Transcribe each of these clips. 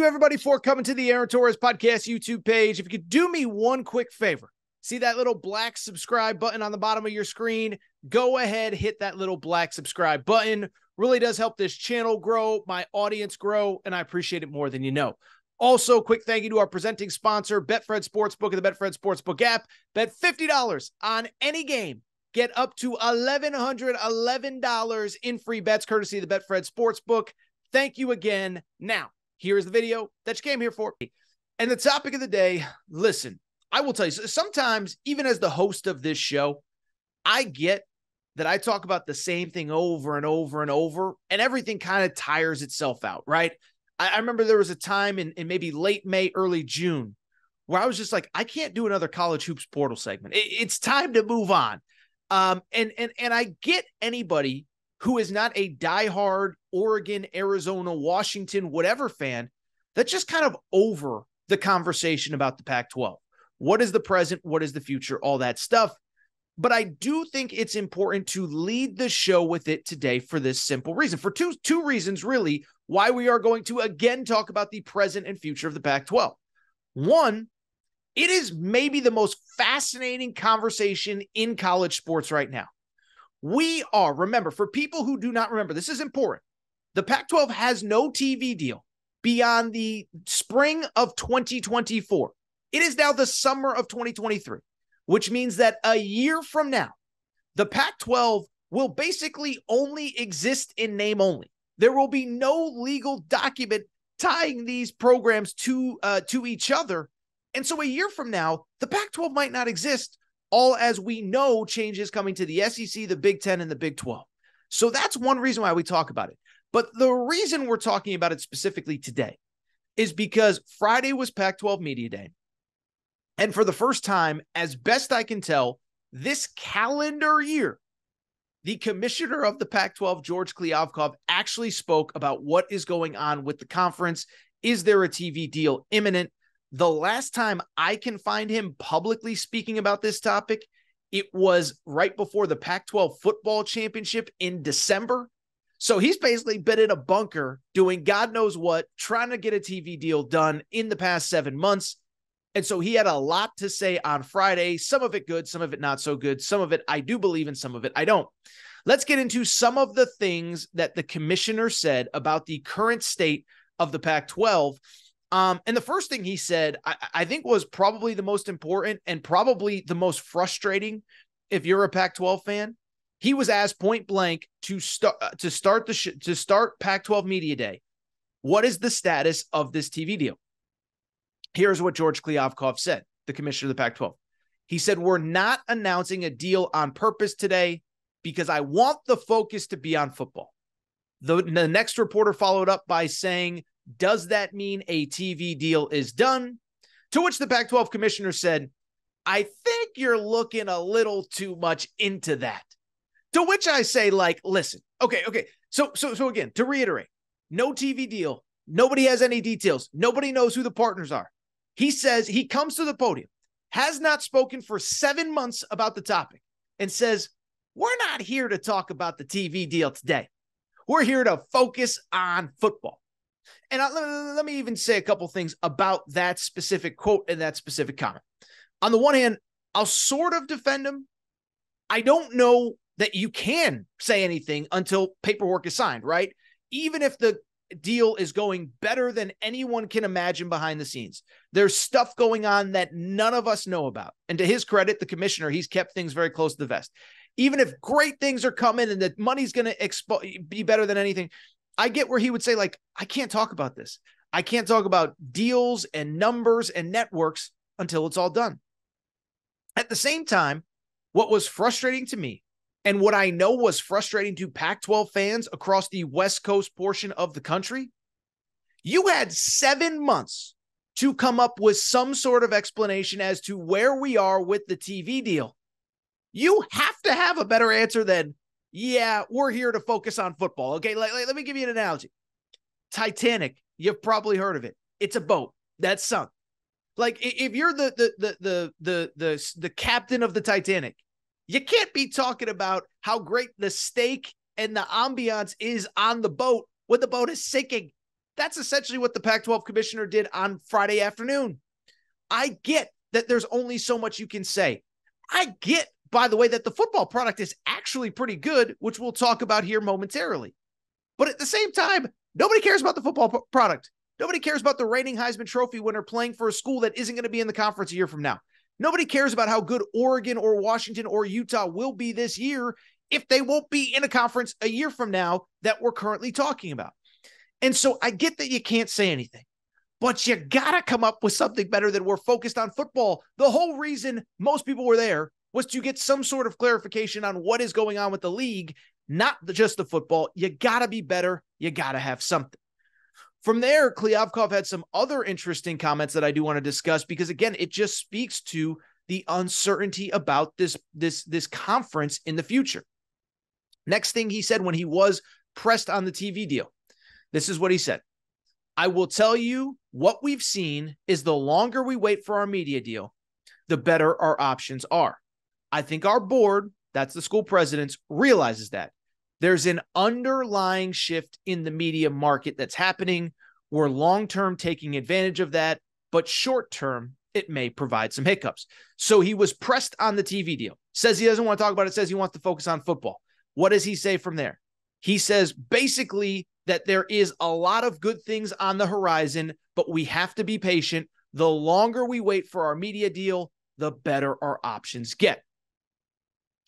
You everybody for coming to the Aaron Torres Podcast YouTube page. If you could do me one quick favor, see that little black subscribe button on the bottom of your screen? Go ahead, hit that little black subscribe button. Really does help this channel grow, my audience grow, and I appreciate it more than you know. Also, quick thank you to our presenting sponsor, Betfred Sportsbook and the Betfred Sportsbook app. Bet $50 on any game. Get up to $1,111 in free bets courtesy of the Betfred Sportsbook. Thank you again. Now, here's the video that you came here for. And the topic of the day, listen, I will tell you, sometimes, even as the host of this show, I get that I talk about the same thing over and over and over, and everything kind of tires itself out, right? I remember there was a time in maybe late May, early June, where I was just like, I can't do another college hoops portal segment. It's time to move on. And I get anybody who is not a diehard Oregon, Arizona, Washington, whatever fan, that's just kind of over the conversation about the Pac-12. What is the present? What is the future? All that stuff. But I do think it's important to lead the show with it today for this simple reason. For two reasons, really, why we are going to again talk about the present and future of the Pac-12. One, it is maybe the most fascinating conversation in college sports right now. Remember, for people who do not remember, this is important. The Pac-12 has no TV deal beyond the spring of 2024. It is now the summer of 2023, which means that a year from now, the Pac-12 will basically only exist in name only. There will be no legal document tying these programs to each other. And so a year from now, the Pac-12 might not exist. All as we know, changes coming to the SEC, the Big Ten, and the Big 12. So that's one reason why we talk about it. But the reason we're talking about it specifically today is because Friday was Pac-12 Media Day. And for the first time, as best I can tell, this calendar year, the commissioner of the Pac-12, George Kliavkoff, actually spoke about what is going on with the conference. Is there a TV deal imminent? The last time I can find him publicly speaking about this topic, it was right before the Pac-12 football championship in December. So he's basically been in a bunker doing God knows what, trying to get a TV deal done in the past 7 months. And so he had a lot to say on Friday, some of it good, some of it not so good. Some of it I do believe in, some of it I don't. Let's get into some of the things that the commissioner said about the current state of the Pac-12. And the first thing he said, I think was probably the most important and probably the most frustrating if you're a Pac-12 fan. He was asked point blank to start Pac-12 Media Day. What is the status of this TV deal? Here's what George Kliavkoff said, the commissioner of the Pac-12. He said, we're not announcing a deal on purpose today because I want the focus to be on football. The next reporter followed up by saying, does that mean a TV deal is done? To which the Pac-12 commissioner said, I think you're looking a little too much into that. To which I say, like, listen, okay. So again, to reiterate, no TV deal. Nobody has any details. Nobody knows who the partners are. He says he comes to the podium, has not spoken for 7 months about the topic, and says, we're not here to talk about the TV deal today. We're here to focus on football. And let me even say a couple things about that specific quote and that specific comment. On the one hand, I'll sort of defend him. I don't know that you can say anything until paperwork is signed, right? Even if the deal is going better than anyone can imagine behind the scenes, there's stuff going on that none of us know about. And to his credit, the commissioner, he's kept things very close to the vest. Even if great things are coming and the money's going to be better than anything, I get where he would say, like, I can't talk about this. I can't talk about deals and numbers and networks until it's all done. At the same time, what was frustrating to me and what I know was frustrating to Pac-12 fans across the West Coast portion of the country, you had 7 months to come up with some sort of explanation as to where we are with the TV deal. You have to have a better answer than, yeah, we're here to focus on football. Okay, let me give you an analogy. Titanic, you've probably heard of it. It's a boat that sunk. Like, if you're the captain of the Titanic, you can't be talking about how great the steak and the ambiance is on the boat when the boat is sinking. That's essentially what the Pac-12 commissioner did on Friday afternoon. I get that there's only so much you can say. I get, by the way, that the football product is actually pretty good, which we'll talk about here momentarily. But at the same time, nobody cares about the football product. Nobody cares about the reigning Heisman Trophy winner playing for a school that isn't going to be in the conference a year from now. Nobody cares about how good Oregon or Washington or Utah will be this year if they won't be in a conference a year from now that we're currently talking about. And so I get that you can't say anything, but you got to come up with something better than we're focused on football. The whole reason most people were there was to get some sort of clarification on what is going on with the league, not just the football. You got to be better. You got to have something. From there, Klyavkov had some other interesting comments that I do want to discuss because, again, it just speaks to the uncertainty about this conference in the future. Next thing he said when he was pressed on the TV deal, this is what he said. I will tell you what we've seen is the longer we wait for our media deal, the better our options are. I think our board, that's the school presidents, realizes that. There's an underlying shift in the media market that's happening. We're long-term taking advantage of that, but short-term, it may provide some hiccups. So he was pressed on the TV deal. Says he doesn't want to talk about it, says he wants to focus on football. What does he say from there? He says basically that there is a lot of good things on the horizon, but we have to be patient. The longer we wait for our media deal, the better our options get.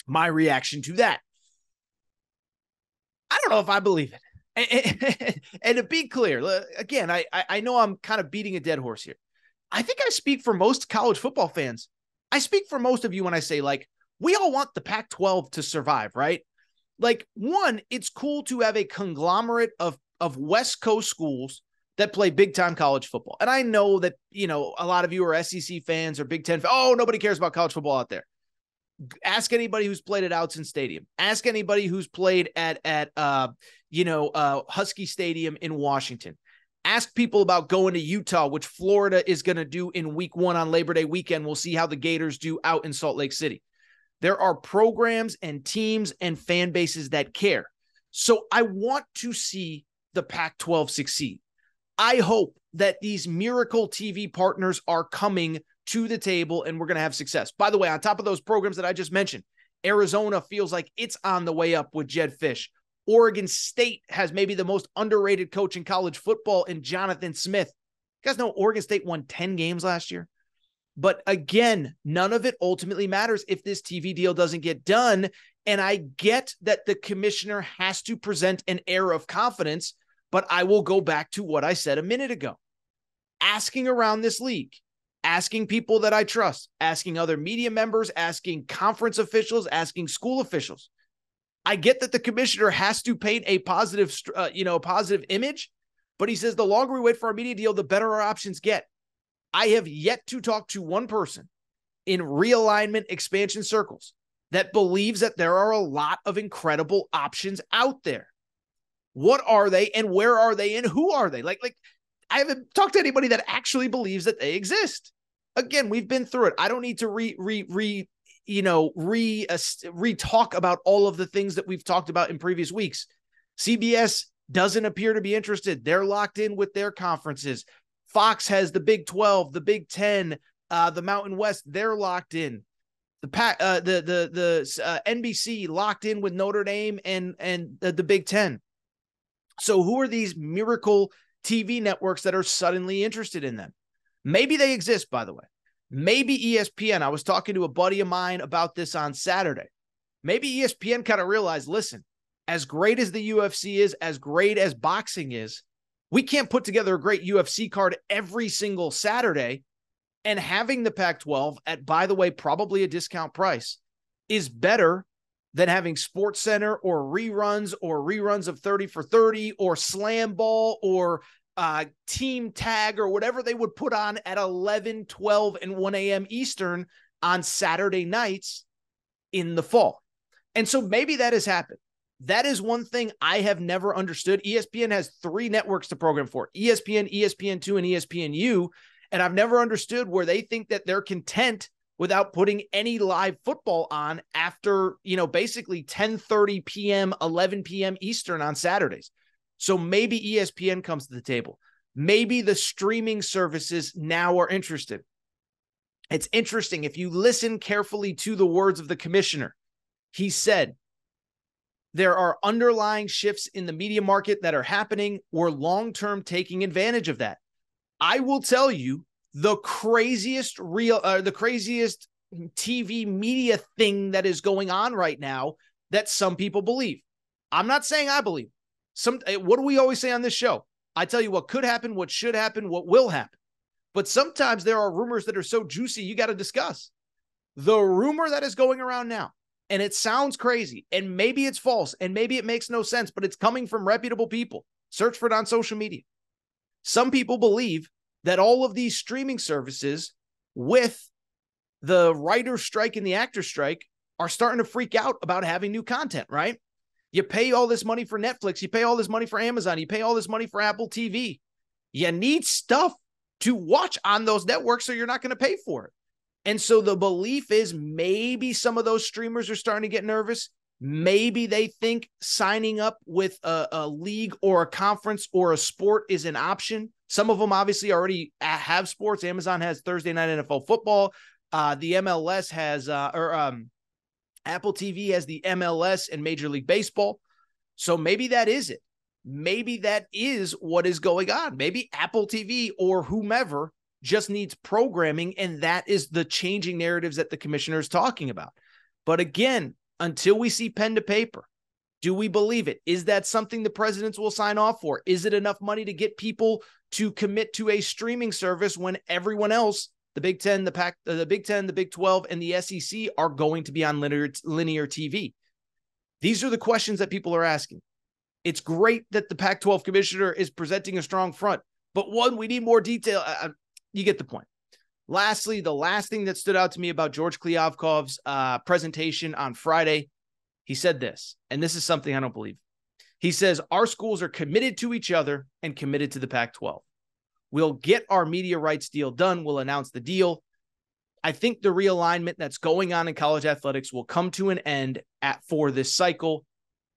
My reaction to that, I don't know if I believe it. And to be clear, again, I know I'm kind of beating a dead horse here. I think I speak for most college football fans. I speak for most of you when I say, like, we all want the Pac-12 to survive, right? Like, one, it's cool to have a conglomerate of West Coast schools that play big-time college football. And I know that, you know, a lot of you are SEC fans or Big Ten. Oh, nobody cares about college football out there. Ask anybody who's played at Outson Stadium. Ask anybody who's played at Husky Stadium in Washington. Ask people about going to Utah, which Florida is going to do in week 1 on Labor Day weekend. We'll see how the Gators do out in Salt Lake City. There are programs and teams and fan bases that care. So I want to see the Pac-12 succeed. I hope that these miracle TV partners are coming to the table and we're going to have success. By the way, on top of those programs that I just mentioned, Arizona feels like it's on the way up with Jed Fish. Oregon State has maybe the most underrated coach in college football in Jonathan Smith. You guys know Oregon State won 10 games last year. But again, none of it ultimately matters if this TV deal doesn't get done. And I get that the commissioner has to present an air of confidence, but I will go back to what I said a minute ago. Asking around this league, asking people that I trust, asking other media members, asking conference officials, asking school officials. I get that the commissioner has to paint a positive image, but he says the longer we wait for our media deal, the better our options get. I have yet to talk to one person in realignment expansion circles that believes that there are a lot of incredible options out there. What are they and where are they and who are they? Like I haven't talked to anybody that actually believes that they exist. Again, we've been through it. I don't need to re-talk about all of the things that we've talked about in previous weeks. CBS doesn't appear to be interested. They're locked in with their conferences. Fox has the Big 12, the Big 10, the Mountain West. They're locked in. The NBC locked in with Notre Dame and the Big 10. So who are these miracle TV networks that are suddenly interested in them? Maybe they exist, by the way. Maybe ESPN. I was talking to a buddy of mine about this on Saturday. Maybe ESPN kind of realized, listen, as great as the UFC is, as great as boxing is, we can't put together a great UFC card every single Saturday, and having the Pac-12 at, by the way, probably a discount price is better than having SportsCenter or reruns of 30 for 30 or Slam Ball or Team Tag or whatever they would put on at 11, 12, and 1 a.m. Eastern on Saturday nights in the fall. And so maybe that has happened. That is one thing I have never understood. ESPN has 3 networks to program for: ESPN, ESPN2, and ESPNU. And I've never understood where they think that they're content without putting any live football on after, basically 10:30 p.m., 11 p.m. Eastern on Saturdays. So maybe ESPN comes to the table. Maybe the streaming services now are interested. It's interesting. If you listen carefully to the words of the commissioner, he said, there are underlying shifts in the media market that are happening. We're long-term taking advantage of that. I will tell you the craziest TV media thing that is going on right now that some people believe. I'm not saying I believe. What do we always say on this show? I tell you what could happen, what should happen, what will happen. But sometimes there are rumors that are so juicy, you got to discuss. The rumor that is going around now, and it sounds crazy, and maybe it's false, and maybe it makes no sense, but it's coming from reputable people. Search for it on social media. Some people believe that all of these streaming services, with the writer's strike and the actor's strike, are starting to freak out about having new content, right? You pay all this money for Netflix. You pay all this money for Amazon. You pay all this money for Apple TV. You need stuff to watch on those networks, so you're not going to pay for it. And so the belief is maybe some of those streamers are starting to get nervous. Maybe they think signing up with a league or a conference or a sport is an option. Some of them obviously already have sports. Amazon has Thursday night NFL football. The MLS has, Apple TV has the MLS and Major League Baseball. So maybe that is it. Maybe that is what is going on. Maybe Apple TV or whomever just needs programming, and that is the changing narratives that the commissioner is talking about. But again, until we see pen to paper, do we believe it? Is that something the presidents will sign off for? Is it enough money to get people to commit to a streaming service when everyone else, the Big Ten, the Big 10, the Big 12, and the SEC are going to be on linear TV? These are the questions that people are asking. It's great that the Pac-12 commissioner is presenting a strong front, but one, we need more detail. You get the point. Lastly, the last thing that stood out to me about George Kliavkov's presentation on Friday, he said this, and this is something I don't believe. He says, our schools are committed to each other and committed to the Pac-12. We'll get our media rights deal done. We'll announce the deal. I think the realignment that's going on in college athletics will come to an end for this cycle.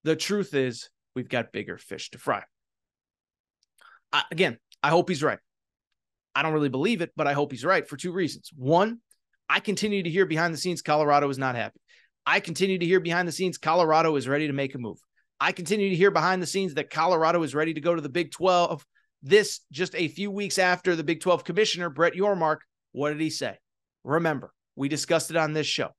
The truth is, we've got bigger fish to fry. Again, I hope he's right. I don't really believe it, but I hope he's right for two reasons. One, I continue to hear behind the scenes Colorado is not happy. I continue to hear behind the scenes Colorado is ready to make a move. I continue to hear behind the scenes that Colorado is ready to go to the Big 12. This just a few weeks after the Big 12 commissioner, Brett Yormark, what did he say? Remember, we discussed it on this show.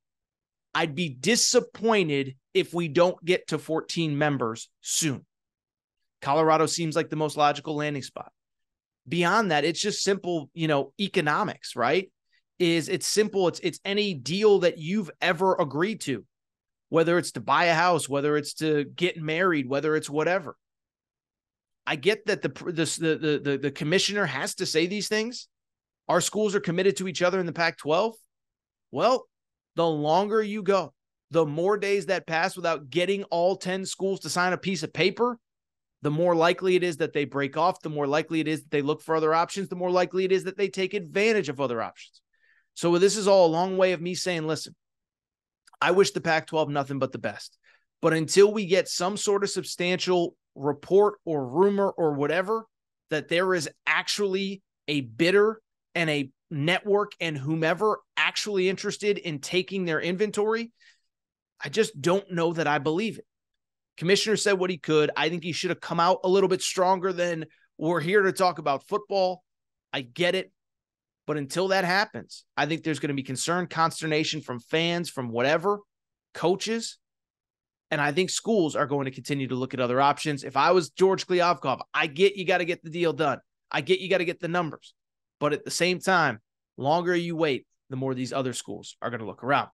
I'd be disappointed if we don't get to 14 members soon. Colorado seems like the most logical landing spot. Beyond that, it's just simple, economics, right? It's simple. It's any deal that you've ever agreed to, whether it's to buy a house, whether it's to get married, whether it's whatever. I get that the commissioner has to say these things. Our schools are committed to each other in the Pac-12. Well, the longer you go, the more days that pass without getting all 10 schools to sign a piece of paper, the more likely it is that they break off, the more likely it is that they look for other options, the more likely it is that they take advantage of other options. So this is all a long way of me saying, listen, I wish the Pac-12 nothing but the best. But until we get some sort of substantial report or rumor or whatever, that there is actually a bidder and a network and whomever actually interested in taking their inventory, I just don't know that I believe it. Commissioner said what he could. I think he should have come out a little bit stronger than we're here to talk about football. I get it. But until that happens, I think there's going to be concern, consternation from fans, from whatever, coaches. And I think schools are going to continue to look at other options. If I was George Kliavkov, I get you got to get the deal done. I get you got to get the numbers. But at the same time, longer you wait, the more these other schools are going to look around.